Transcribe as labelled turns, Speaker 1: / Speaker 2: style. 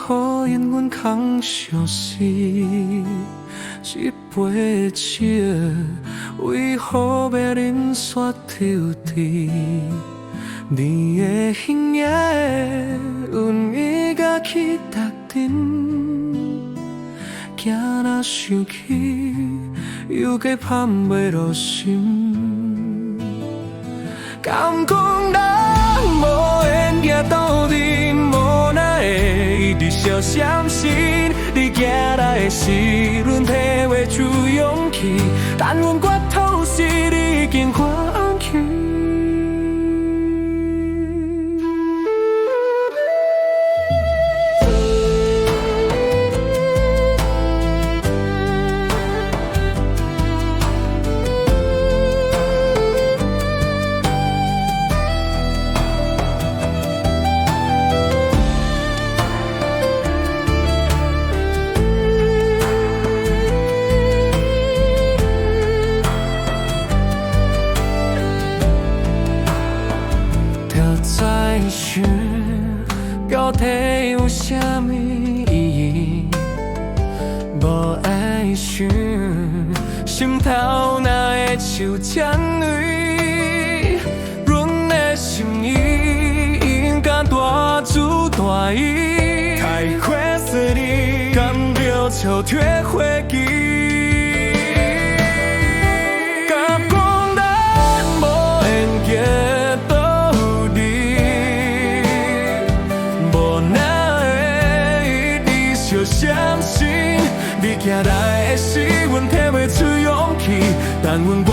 Speaker 1: 好因阮扛相思，一杯酒，为何要饮煞抽滴？你的形影的阮已甲去达阵，惊若想起，又加盼袂落心。敢讲咱无缘行到底，无奈会一直相心。你行来的时，阮体会出勇气，但阮决头时，你已经远去。在想，到底有啥物意义？无爱想，心头哪会像针蕊？阮的心意应该大慈大义，太亏死你，甘着笑退回去。相信你行来的时，阮体会出勇气，但阮